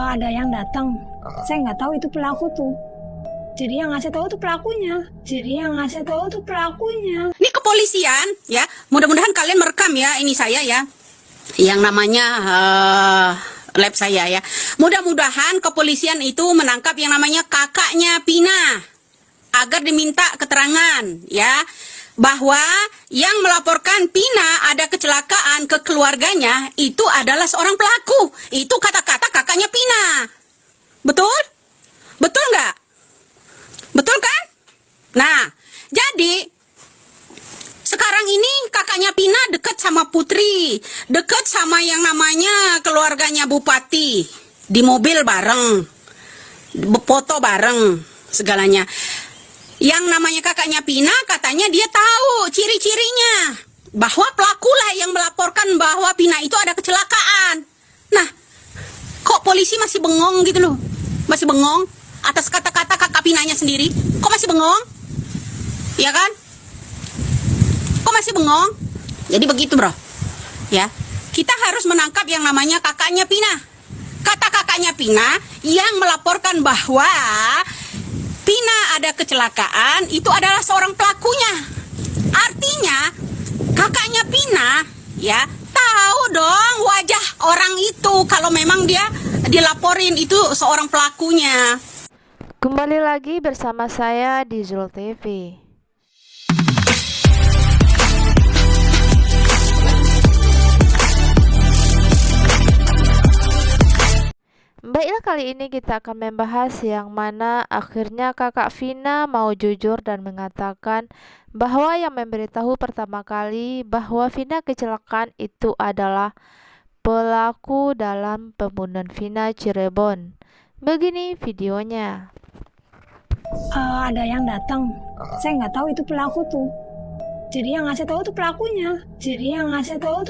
Ada yang datang. Saya nggak tahu itu pelaku tuh. Jadi yang ngasih tahu tuh pelakunya. Ini kepolisian ya. Mudah-mudahan kalian merekam ya ini saya ya. Yang namanya lab saya ya. Mudah-mudahan kepolisian itu menangkap yang namanya kakaknya Pina agar diminta keterangan ya, bahwa yang melaporkan Pina ada kecelakaan ke keluarganya itu adalah seorang pelaku. Itu kata-kata kakaknya Pina. Betul? Betul nggak? Betul kan? Nah, jadi sekarang ini kakaknya Pina dekat sama Putri, dekat sama yang namanya keluarganya Bupati, di mobil bareng, foto bareng, segalanya. Yang namanya kakaknya Pina katanya dia tahu ciri-cirinya, bahwa pelakulah yang melaporkan bahwa Pina itu ada kecelakaan. Nah, kok polisi masih bengong gitu loh? Masih bengong atas kata-kata kakak Pinanya sendiri. Kok masih bengong? Ya kan? Kok masih bengong? Jadi begitu bro. Ya, kita harus menangkap yang namanya kakaknya Pina. Kata kakaknya Pina yang melaporkan bahwa Pina ada kecelakaan itu adalah seorang pelakunya. Artinya kakaknya Pina ya tahu dong wajah orang itu kalau memang dia dilaporin itu seorang pelakunya. Kembali lagi bersama saya di Zul TV. Baiklah, kali ini kita akan membahas yang mana akhirnya kakak Vina mau jujur dan mengatakan bahwa yang memberitahu pertama kali bahwa Vina kecelakaan itu adalah pelaku dalam pembunuhan Vina Cirebon. Begini videonya. Ada yang datang. Saya nggak tahu itu pelaku tuh. Jadi yang ngasih tahu tuh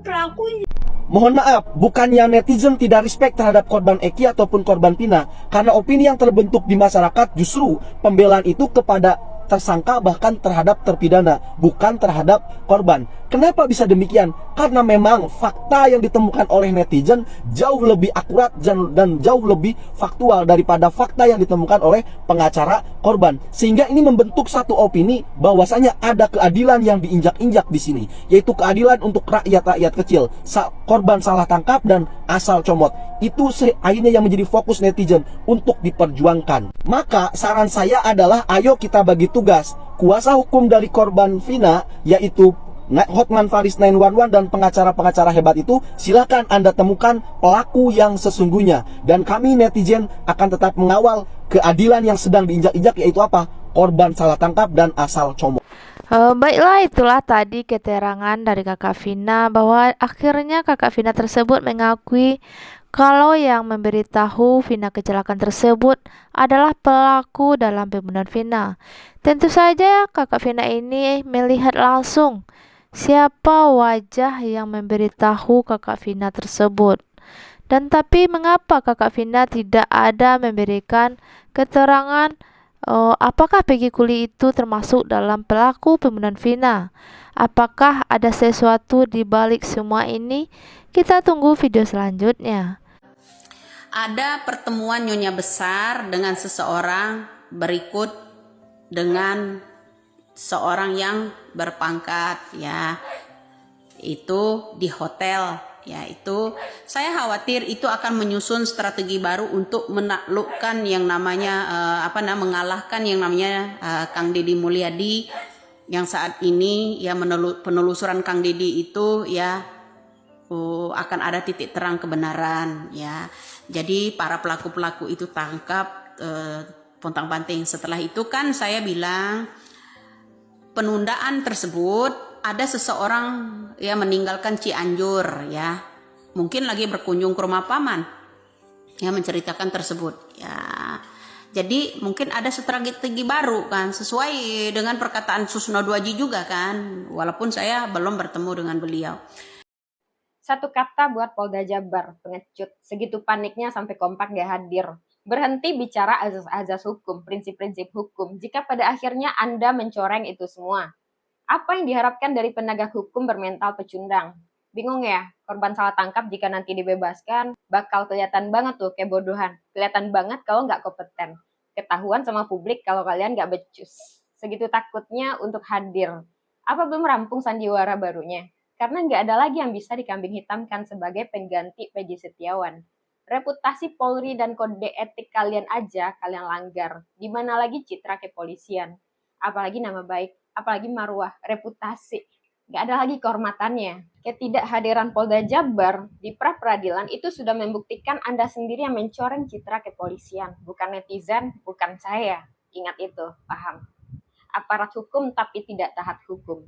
pelakunya. Mohon maaf, bukannya netizen tidak respect terhadap korban Eki ataupun korban Pina, karena opini yang terbentuk di masyarakat justru pembelaan itu kepada tersangka bahkan terhadap terpidana, bukan terhadap korban. Kenapa bisa demikian? Karena memang fakta yang ditemukan oleh netizen jauh lebih akurat dan jauh lebih faktual daripada fakta yang ditemukan oleh pengacara korban. Sehingga ini membentuk satu opini bahwasanya ada keadilan yang diinjak-injak di sini, yaitu keadilan untuk rakyat-rakyat kecil. Korban salah tangkap dan asal comot. Itu akhirnya yang menjadi fokus netizen untuk diperjuangkan. Maka saran saya adalah ayo kita bagi tugas. Kuasa hukum dari korban Vina yaitu Hotman Paris 911 dan pengacara-pengacara hebat itu, silakan Anda temukan pelaku yang sesungguhnya. Dan kami netizen akan tetap mengawal keadilan yang sedang diinjak-injak, yaitu apa? Korban salah tangkap dan asal comot. Baiklah, itulah tadi keterangan dari kakak Vina bahwa akhirnya kakak Vina tersebut mengakui kalau yang memberitahu Vina kecelakaan tersebut adalah pelaku dalam pembunuhan Vina. Tentu saja kakak Vina ini melihat langsung siapa wajah yang memberitahu kakak Vina tersebut. Dan tapi mengapa kakak Vina tidak ada memberikan keterangan apakah Peggy Kuli itu termasuk dalam pelaku pembunuhan Vina? Apakah ada sesuatu di balik semua ini? Kita tunggu video selanjutnya. Ada pertemuan Nyonya Besar dengan seseorang berikut dengan seorang yang berpangkat ya. Itu di hotel. Ya, itu saya khawatir itu akan menyusun strategi baru untuk menaklukkan yang namanya mengalahkan yang namanya Kang Deddy Mulyadi yang saat ini ya penelusuran Kang Deddy itu ya akan ada titik terang kebenaran ya. Jadi para pelaku-pelaku itu tangkap pontang-panting. Setelah itu kan saya bilang penundaan tersebut ada seseorang ya meninggalkan Cianjur ya, mungkin lagi berkunjung ke rumah paman ya, menceritakan tersebut ya. Jadi mungkin ada strategi baru kan, sesuai dengan perkataan Susno Duaji juga kan, walaupun saya belum bertemu dengan beliau. Satu kata buat Polda Jabar, pengecut. Segitu paniknya sampai kompak gak hadir. Berhenti bicara azas-azas hukum, prinsip-prinsip hukum, jika pada akhirnya Anda mencoreng itu semua. Apa yang diharapkan dari penegak hukum bermental pecundang? Bingung ya, korban salah tangkap jika nanti dibebaskan, bakal kelihatan banget tuh kebodohan. Kelihatan banget kalau nggak kompeten. Ketahuan sama publik kalau kalian nggak becus. Segitu takutnya untuk hadir. Apa belum rampung sandiwara barunya? Karena nggak ada lagi yang bisa dikambing hitamkan sebagai pengganti Peggy Setiawan. Reputasi Polri dan kode etik kalian aja kalian langgar. Dimana lagi citra kepolisian? Apalagi nama baik, apalagi marwah, reputasi. Nggak ada lagi kehormatannya. Ketidakhadiran Polda Jabar di pra-peradilan itu sudah membuktikan Anda sendiri yang mencoreng citra kepolisian. Bukan netizen, bukan saya. Ingat itu, paham? Aparat hukum tapi tidak taat hukum.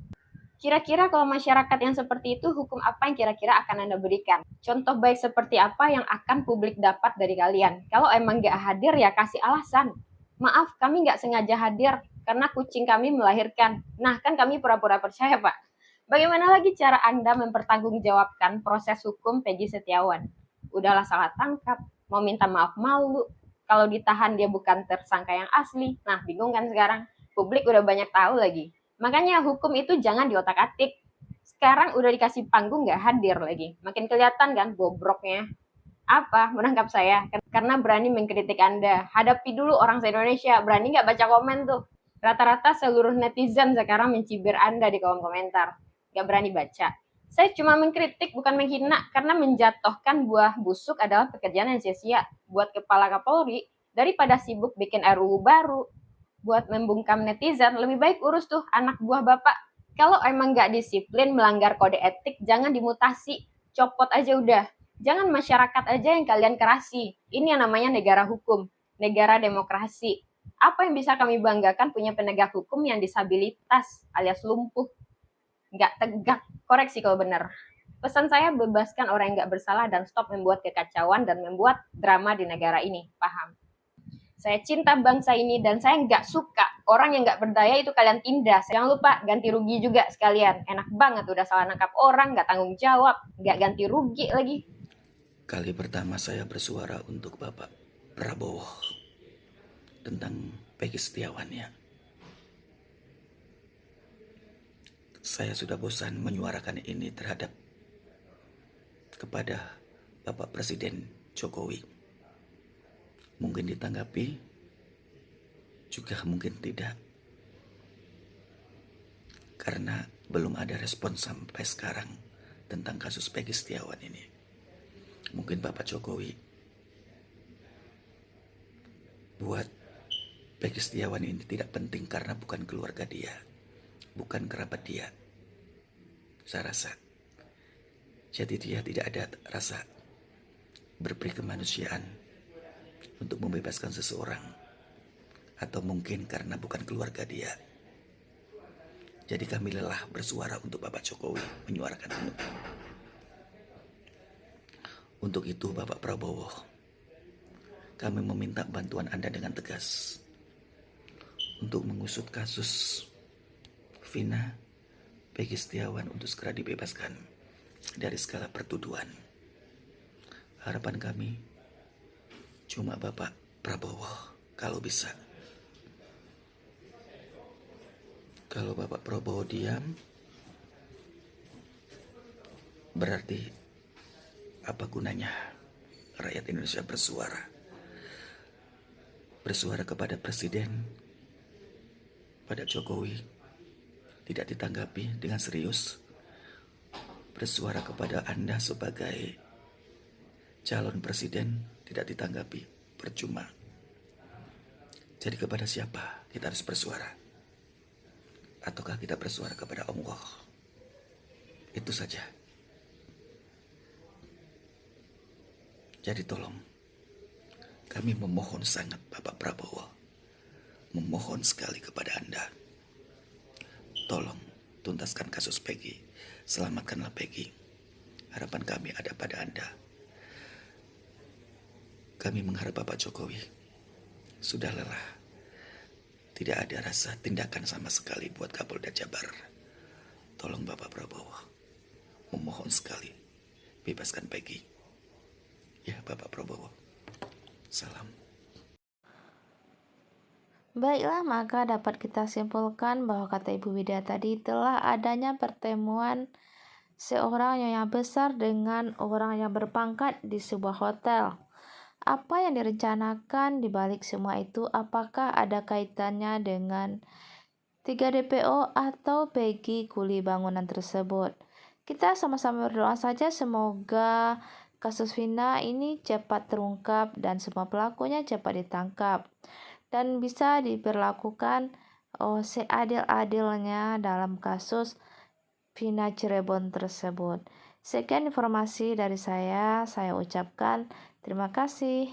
Kira-kira kalau masyarakat yang seperti itu, hukum apa yang kira-kira akan Anda berikan? Contoh baik seperti apa yang akan publik dapat dari kalian? Kalau emang nggak hadir, ya kasih alasan. Maaf, kami nggak sengaja hadir karena kucing kami melahirkan. Nah, kan kami pura-pura percaya, Pak. Bagaimana lagi cara Anda mempertanggungjawabkan proses hukum Peggy Setiawan? Udahlah salah tangkap, mau minta maaf malu. Kalau ditahan dia bukan tersangka yang asli. Nah, bingung kan sekarang? Publik udah banyak tahu lagi. Makanya hukum itu jangan diotak-atik. Sekarang udah dikasih panggung nggak hadir lagi. Makin kelihatan kan bobroknya. Apa? Menangkap saya. Karena berani mengkritik Anda. Hadapi dulu orang se-Indonesia. Berani nggak baca komen tuh? Rata-rata seluruh netizen sekarang mencibir Anda di kolom komentar. Nggak berani baca. Saya cuma mengkritik, bukan menghina. Karena menjatuhkan buah busuk adalah pekerjaan yang sia-sia. Buat Kepala Kapolri, daripada sibuk bikin RUU baru, buat membungkam netizen, lebih baik urus tuh anak buah Bapak. Kalau emang nggak disiplin, melanggar kode etik, jangan dimutasi. Copot aja udah. Jangan masyarakat aja yang kalian kerasi. Ini yang namanya negara hukum, negara demokrasi. Apa yang bisa kami banggakan punya penegak hukum yang disabilitas alias lumpuh? Nggak tegak, koreksi kalau benar. Pesan saya, bebaskan orang yang nggak bersalah dan stop membuat kekacauan dan membuat drama di negara ini. Paham? Saya cinta bangsa ini dan saya nggak suka orang yang nggak berdaya itu kalian tindas. Jangan lupa ganti rugi juga sekalian. Enak banget udah salah nangkap orang, nggak tanggung jawab, nggak ganti rugi lagi. Kali pertama saya bersuara untuk Bapak Prabowo tentang Peggy Setiawan ya. Saya sudah bosan menyuarakan ini terhadap kepada Bapak Presiden Jokowi. Mungkin ditanggapi, juga mungkin tidak. Karena belum ada respon sampai sekarang tentang kasus Peggy Setiawan ini. Mungkin Bapak Jokowi buat Peggy Setiawan ini tidak penting karena bukan keluarga dia, bukan kerabat dia. Saya rasa. Jadi dia tidak ada rasa berperi kemanusiaan untuk membebaskan seseorang, atau mungkin karena bukan keluarga dia. Jadi kami lelah bersuara untuk Bapak Jokowi menyuarakan itu. Untuk itu Bapak Prabowo, kami meminta bantuan Anda dengan tegas untuk mengusut kasus Vina Peggy Setiawan untuk segera dibebaskan dari segala pertuduhan. Harapan kami cuma Bapak Prabowo kalau bisa. Kalau Bapak Prabowo diam, berarti apa gunanya rakyat Indonesia bersuara? Bersuara kepada Presiden, pada Jokowi, tidak ditanggapi dengan serius. Bersuara kepada Anda sebagai calon presiden, tidak ditanggapi, percuma. Jadi kepada siapa kita harus bersuara? Ataukah kita bersuara kepada Allah? Itu saja. Jadi tolong, kami memohon sangat Bapak Prabowo, memohon sekali kepada Anda. Tolong tuntaskan kasus Peggy, selamatkanlah Peggy. Harapan kami ada pada Anda. Kami mengharap Bapak Jokowi sudah lelah. Tidak ada rasa tindakan sama sekali buat Kapolda Jabar. Tolong Bapak Prabowo, memohon sekali, bebaskan Peggy. Ya Bapak Prabowo, salam. Baiklah, maka dapat kita simpulkan bahwa kata Ibu Widya tadi telah adanya pertemuan seorang nyonya besar dengan orang yang berpangkat di sebuah hotel. Apa yang direncanakan di balik semua itu? Apakah ada kaitannya dengan 3 DPO atau Peggy kuli bangunan tersebut? Kita sama-sama berdoa saja semoga kasus Vina ini cepat terungkap dan semua pelakunya cepat ditangkap dan bisa diberlakukan seadil-adilnya dalam kasus Vina Cirebon tersebut. Sekian informasi dari saya ucapkan terima kasih.